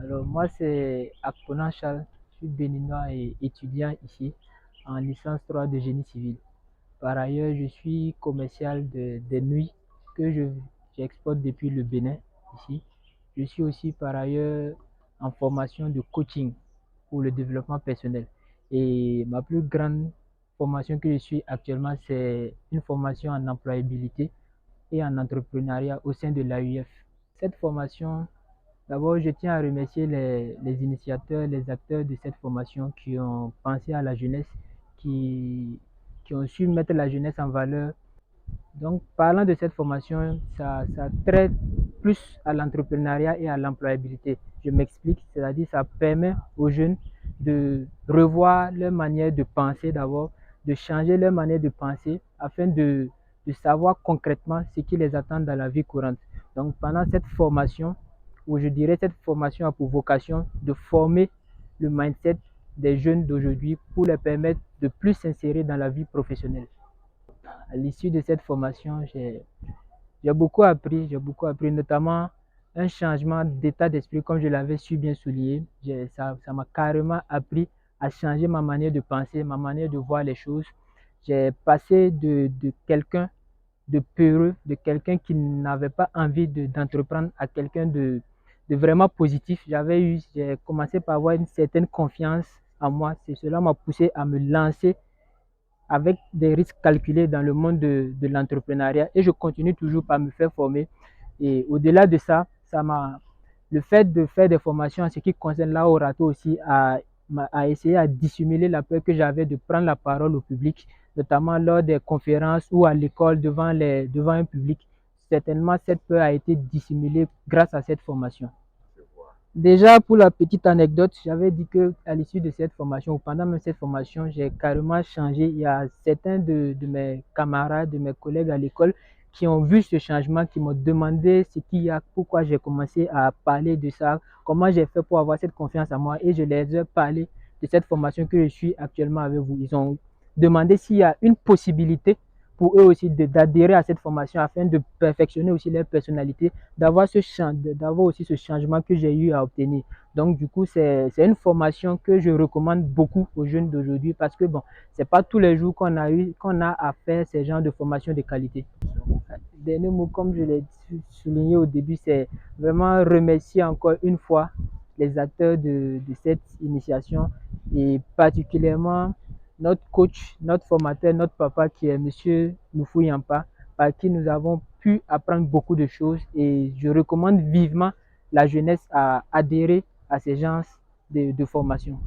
Alors moi c'est Akponan Charles, je suis béninois et étudiant ici en licence 3 de génie civil. Par ailleurs, je suis commercial des nuits que j'exporte depuis le Bénin ici. Je suis aussi par ailleurs en formation de coaching pour le développement personnel. Et ma plus grande formation que je suis actuellement, c'est une formation en employabilité et en entrepreneuriat au sein de l'AUF. Cette formation, d'abord, je tiens à remercier les initiateurs, les acteurs de cette formation qui ont pensé à la jeunesse, qui, qui ont su mettre la jeunesse en valeur. Donc, parlant de cette formation, ça traite plus à l'entrepreneuriat et à l'employabilité. Je m'explique, c'est-à-dire ça permet aux jeunes de revoir leur manière de penser d'abord, de changer leur manière de penser afin de savoir concrètement ce qui les attend dans la vie courante. Donc, pendant cette formation, ou je dirais cette formation a pour vocation de former le mindset des jeunes d'aujourd'hui pour les permettre de plus s'insérer dans la vie professionnelle. À l'issue de cette formation, j'ai beaucoup appris, notamment un changement d'état d'esprit, comme je l'avais su bien souligner. Ça m'a carrément appris à changer ma manière de penser, ma manière de voir les choses. J'ai passé de quelqu'un de peureux, de quelqu'un qui n'avait pas envie d'entreprendre à quelqu'un de vraiment positif. J'ai commencé par avoir une certaine confiance en moi. Cela m'a poussé à me lancer avec des risques calculés dans le monde de l'entrepreneuriat et je continue toujours par me faire former. Et au-delà de ça, le fait de faire des formations en ce qui concerne l'orato aussi a essayé à dissimuler la peur que j'avais de prendre la parole au public, notamment lors des conférences ou à l'école devant un public. Certainement, cette peur a été dissimulée grâce à cette formation. Déjà, pour la petite anecdote, j'avais dit que à l'issue de cette formation, ou pendant même cette formation, j'ai carrément changé. Il y a certains de mes camarades, de mes collègues à l'école qui ont vu ce changement, qui m'ont demandé ce qu'il y a, pourquoi j'ai commencé à parler de ça, comment j'ai fait pour avoir cette confiance en moi. Et je les ai parlé de cette formation que je suis actuellement avec vous. Ils ont demandé s'il y a une possibilité pour eux aussi d'adhérer à cette formation afin de perfectionner aussi leur personnalité, d'avoir aussi ce changement que j'ai eu à obtenir. Donc du coup, c'est une formation que je recommande beaucoup aux jeunes d'aujourd'hui parce que bon, c'est pas tous les jours qu'on a à faire ces genres de formation de qualité. Dernier mot, comme je l'ai souligné au début, c'est vraiment remercier encore une fois les acteurs de cette initiation et particulièrement notre coach, notre formateur, notre papa qui est Monsieur Noufou Yampa, par qui nous avons pu apprendre beaucoup de choses et je recommande vivement la jeunesse à adhérer à ces genres de formation.